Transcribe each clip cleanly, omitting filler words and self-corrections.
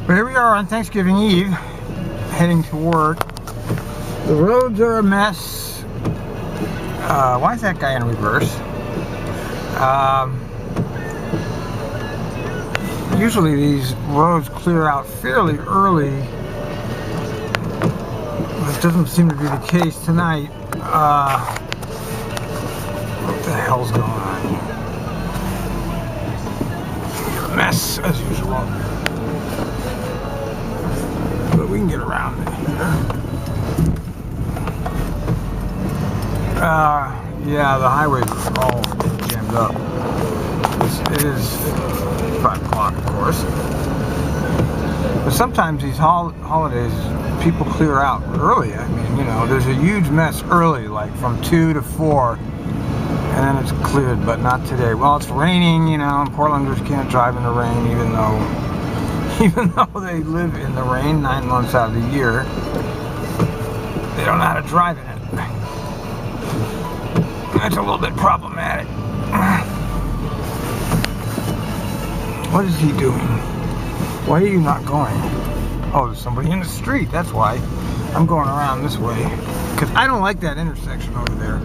But here we are on Thanksgiving Eve, heading to work. The roads are a mess. Why is that guy in reverse? Usually these roads clear out fairly early. It doesn't seem to be the case tonight. What the hell's going on here? A mess as usual. But we can get around it here. Yeah, the highways are all jammed up. It is 5 o'clock, of course. But sometimes these holidays, people clear out early. I mean, you know, there's a huge mess early, like from 2 to 4, and then it's cleared, but not today. Well, it's raining, you know, and Portlanders can't drive in the rain, even though they live in the rain 9 months out of the year. They don't know how to drive in it. That's a little bit problematic. What is he doing? Why are you not going? Oh, there's somebody in the street, that's why. I'm going around this way. Because I don't like that intersection over there.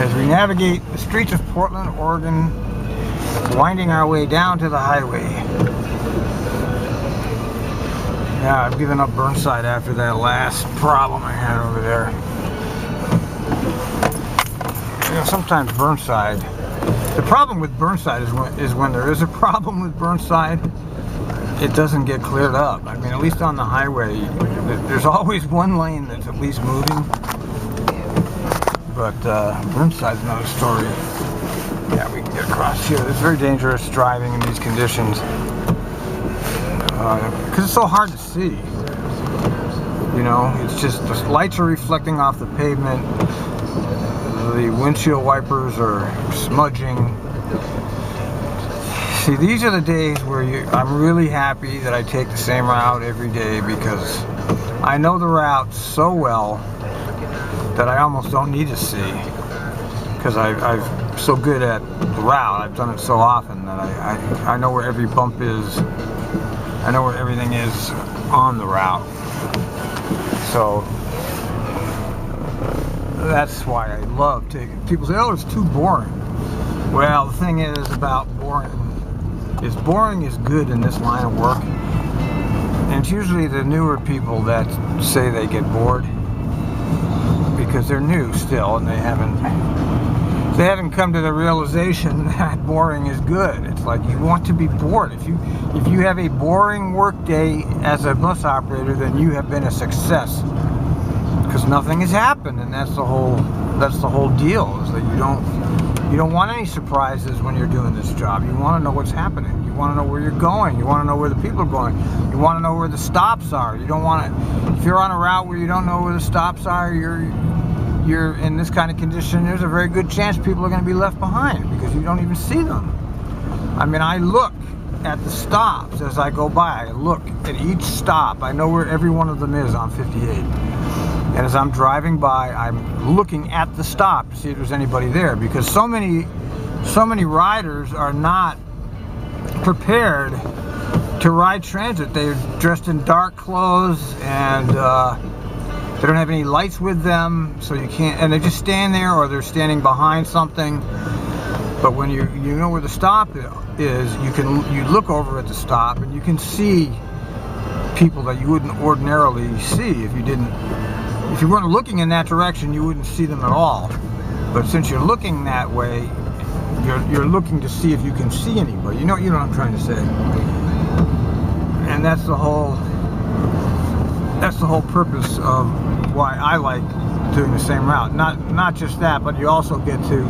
As we navigate the streets of Portland, Oregon, winding our way down to the highway. Yeah, I've given up Burnside after that last problem I had over there. You know, sometimes Burnside, the problem with Burnside is when there is a problem with Burnside, it doesn't get cleared up. I mean, at least on the highway, there's always one lane that's at least moving. But Burnside's another story. Yeah, we can get across here. It's very dangerous driving in these conditions. Because it's so hard to see. You know, it's just the lights are reflecting off the pavement. The windshield wipers are smudging. See, these are the days where I'm really happy that I take the same route every day, because I know the route so well that I almost don't need to see, because I'm so good at the route. I've done it so often that I know where every bump is. I know where everything is on the route. So that's why I love taking. People say, "Oh, it's too boring." Well, the thing is about boring is good in this line of work, and it's usually the newer people that say they get bored, because they're new still and they haven't come to the realization that boring is good. It's like you want to be bored. If you have a boring work day as a bus operator, then you have been a success, because nothing has happened, and that's the whole deal, is that you don't want any surprises when you're doing this job. You want to know what's happening. You want to know where you're going. You want to know where the people are going. You want to know where the stops are. You don't want to, if you're on a route where you don't know where the stops are, you're in this kind of condition, there's a very good chance people are going to be left behind, because you don't even see them. I mean, I look at the stops as I go by. I look at each stop. I know where every one of them is on 58. And as I'm driving by, I'm looking at the stop to see if there's anybody there, because so many riders are not prepared to ride transit. They're dressed in dark clothes, and they don't have any lights with them, so you can't, and they just stand there, or they're standing behind something. But when you know where the stop is, you look over at the stop and you can see people that you wouldn't ordinarily see if you weren't looking in that direction. You wouldn't see them at all. But since you're looking that way, you're looking to see if you can see anybody. You know what I'm trying to say. And that's the whole purpose of why I like doing the same route. Not just that, but you also get to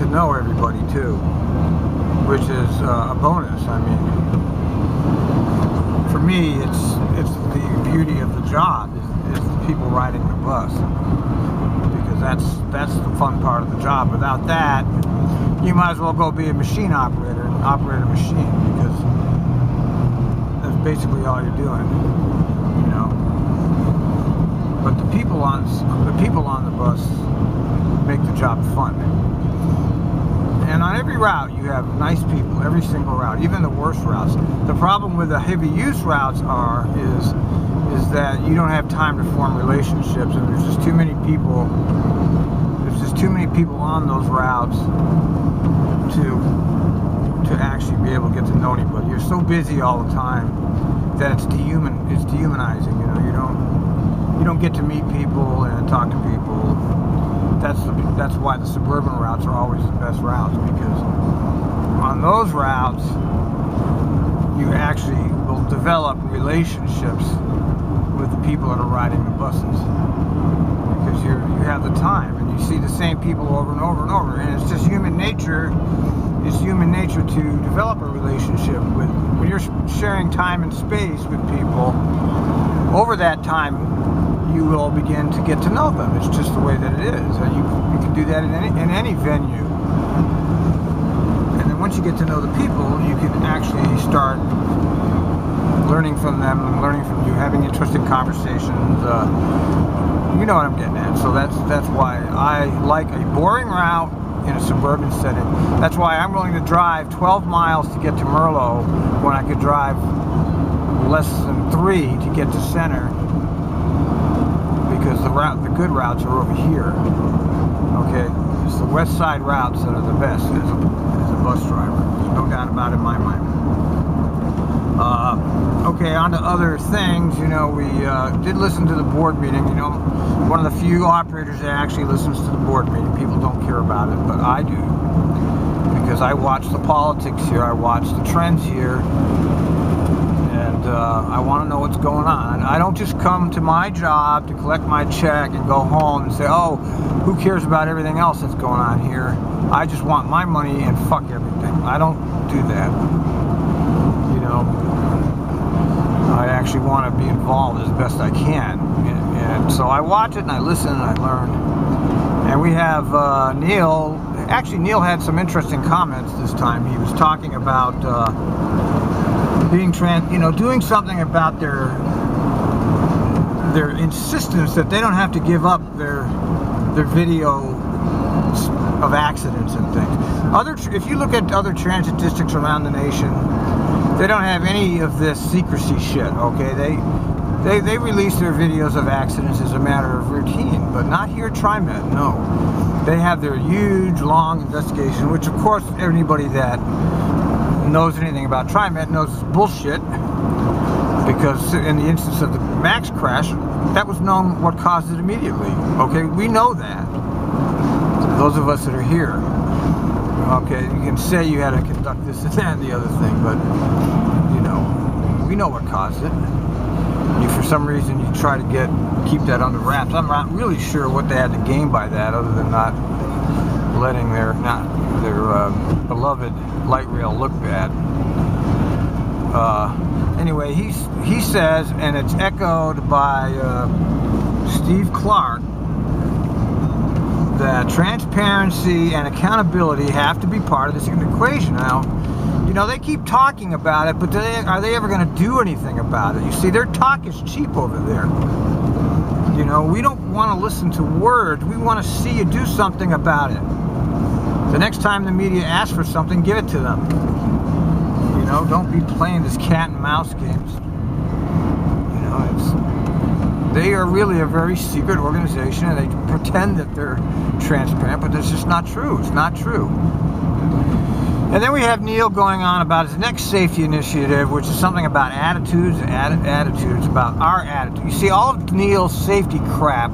know everybody too, which is a bonus. I mean, for me, it's the beauty of the job is the people riding the bus, because that's the fun part of the job. Without that, you might as well go be a machine operator and operate a machine, because that's basically all you're doing, you know. But the people on the bus make the job fun. And on every route, you have nice people. Every single route, even the worst routes. The problem with the heavy use routes is that you don't have time to form relationships, and there's just too many people. There's just too many people on those routes to actually be able to get to know anybody. You're so busy all the time that it's dehumanizing. You know, you don't get to meet people and talk to people. That's why the suburban routes are always the best routes, because on those routes you actually will develop relationships with the people that are riding the buses, because you have the time and you see the same people over and over and over, and it's just human nature. It's human nature to develop a relationship with. When you're sharing time and space with people, over that time you will begin to get to know them. It's just the way that it is. You can do that in any venue. And then once you get to know the people, you can actually start learning from them and learning from you, having interesting conversations. You know what I'm getting at. So that's why I like a boring route in a suburban setting. That's why I'm willing to drive 12 miles to get to Merlo when I could drive less than 3 to get to center, because the good routes are over here. Okay, it's the west side routes that are the best as a bus driver. There's no doubt about it in my mind. Okay, on to other things. You know, we did listen to the board meeting. You know, one of the few operators that actually listens to the board meeting. People don't care about it, but I do, because I watch the politics here. I watch the trends here. And I want to know what's going on. I don't just come to my job to collect my check and go home and say, oh, who cares about everything else that's going on here? I just want my money and fuck everything. I don't do that. You know, I actually want to be involved as best I can. And so I watch it and I listen and I learn. And we have Neil. Actually, Neil had some interesting comments this time. He was talking about doing something about their insistence that they don't have to give up their video of accidents and things. If you look at other transit districts around the nation, they don't have any of this secrecy shit. Okay, they release their videos of accidents as a matter of routine, but not here at TriMet. No, they have their huge, long investigation, which of course anybody that knows anything about TriMet knows is bullshit, because in the instance of the Max crash, that was known what caused it immediately. Okay, we know that. Those of us that are here. Okay, you can say you had to conduct this and that and the other thing, but you know, we know what caused it. For some reason you try to keep that under wraps. I'm not really sure what they had to gain by that, other than not letting their beloved light rail look bad. Anyway, he says, and it's echoed by Steve Clark, that transparency and accountability have to be part of this equation. Now, you know, they keep talking about it, but are they ever going to do anything about it? You see, their talk is cheap over there. You know, we don't want to listen to words. We want to see you do something about it. The next time the media asks for something, give it to them. You know, don't be playing this cat and mouse games. You know, they are really a very secret organization, and they pretend that they're transparent, but that's just not true. It's not true. And then we have Neil going on about his next safety initiative, which is something about attitudes and attitudes about our attitude. You see, all of Neil's safety crap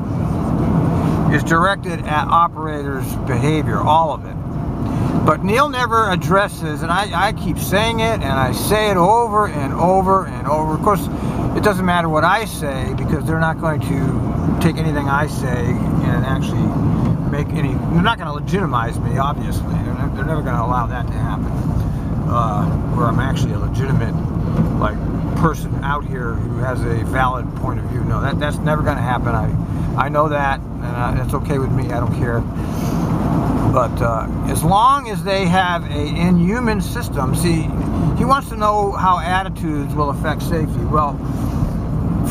is directed at operators' behavior, all of it. But Neil never addresses, and I keep saying it, and I say it over and over and over. Of course, it doesn't matter what I say, because they're not going to take anything I say and actually make any. They're not going to legitimize me, obviously. They're never going to allow that to happen. Where I'm actually a legitimate, person out here who has a valid point of view. No, that's never going to happen. I know that, and it's okay with me. I don't care. But as long as they have a inhuman system, see, he wants to know how attitudes will affect safety. Well,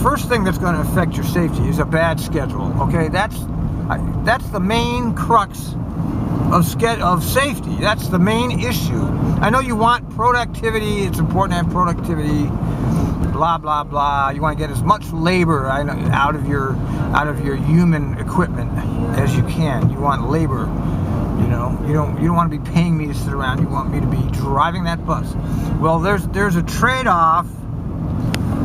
first thing that's going to affect your safety is a bad schedule. Okay, that's the main crux of safety. That's the main issue. I know you want productivity. It's important to have productivity. Blah blah blah. You want to get as much labor out of your human equipment as you can. You want labor. You know, you don't want to be paying me to sit around. You want me to be driving that bus. Well, there's a trade-off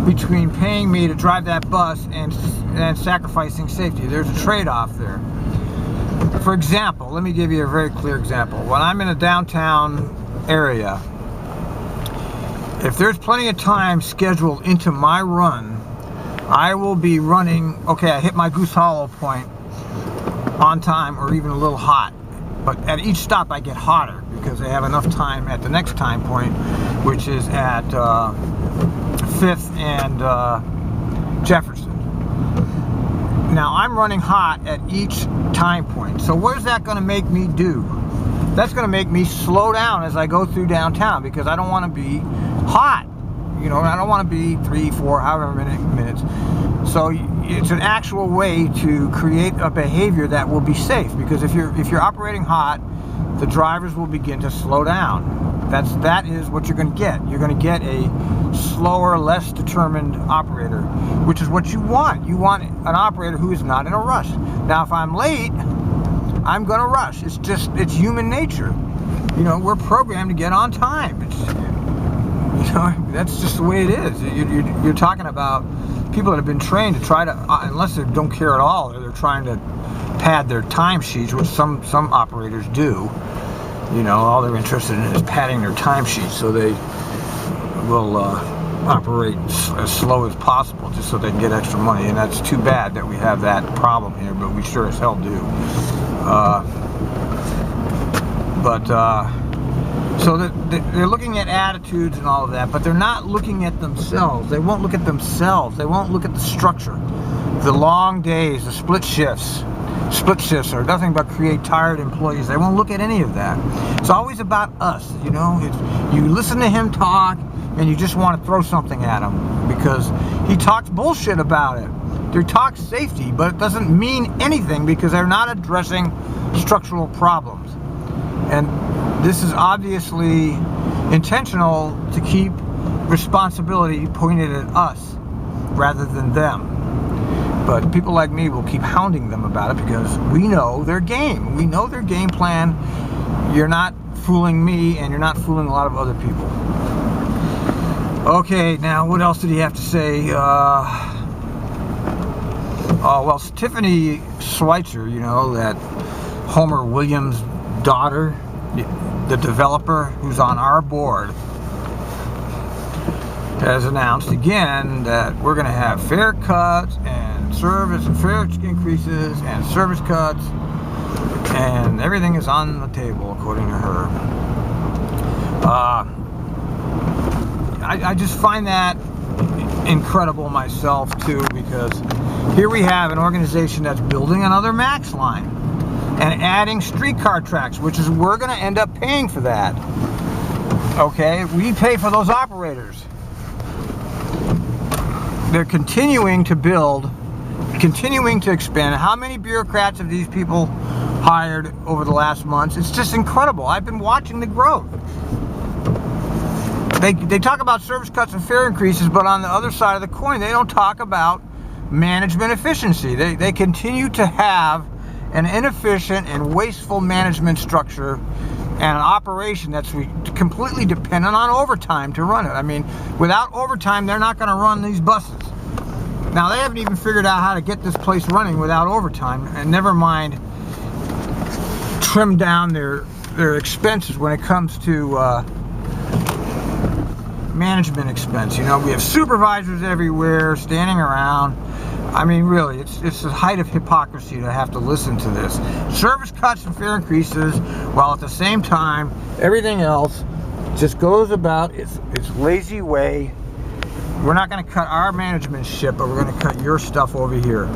between paying me to drive that bus and sacrificing safety. There's a trade-off there. For example, let me give you a very clear example. When I'm in a downtown area, if there's plenty of time scheduled into my run, I will be running, okay, I hit my Goose Hollow point on time or even a little hot. But at each stop I get hotter because I have enough time at the next time point, which is at 5th and Jefferson. Now I'm running hot at each time point. So what is that going to make me do? That's going to make me slow down as I go through downtown because I don't want to be hot. You know, I don't want to be 3, 4, however many minutes. So it's an actual way to create a behavior that will be safe, because if you're operating hot, the drivers will begin to slow down. That is what you're going to get. You're going to get a slower, less determined operator, which is what you want. You want an operator who is not in a rush. Now, if I'm late, I'm going to rush. It's human nature. You know, we're programmed to get on time. That's just the way it is. You're talking about people that have been trained to try to, unless they don't care at all, or they're trying to pad their timesheets, which some operators do. You know, all they're interested in is padding their timesheets, so they will operate as slow as possible just so they can get extra money. And that's too bad that we have that problem here, but we sure as hell do. So they're looking at attitudes and all of that, but they're not looking at themselves. They won't look at themselves. They won't look at the structure, the long days, the split shifts. Split shifts are nothing but create tired employees. They won't look at any of that. It's always about us, you know. You listen to him talk, and you just want to throw something at him because he talks bullshit about it. They talk safety, but it doesn't mean anything because they're not addressing structural problems. And this is obviously intentional to keep responsibility pointed at us rather than them. But people like me will keep hounding them about it because we know their game. We know their game plan. You're not fooling me, and you're not fooling a lot of other people. Okay, now what else did he have to say? Well, Tiffany Schweitzer, you know, that Homer Williams' daughter, the developer who's on our board, has announced again that we're going to have fare cuts and fare increases and service cuts, and everything is on the table according to her. I just find that incredible myself too, because here we have an organization that's building another MAX line and adding streetcar tracks, which is, we're going to end up paying for that. Okay, we pay for those operators. They're continuing to build, continuing to expand. How many bureaucrats have these people hired over the last months? It's just incredible. I've been watching the growth. They talk about service cuts and fare increases, but on the other side of the coin, they don't talk about management efficiency. They continue to have an inefficient and wasteful management structure and an operation that's completely dependent on overtime to run it. I mean, without overtime, they're not going to run these buses. Now, they haven't even figured out how to get this place running without overtime, and never mind trim down their expenses when it comes to management expense. You know, we have supervisors everywhere standing around. I mean, really, it's the height of hypocrisy to have to listen to this. Service cuts and fare increases, while at the same time, everything else just goes about its lazy way. We're not going to cut our management ship, but we're going to cut your stuff over here.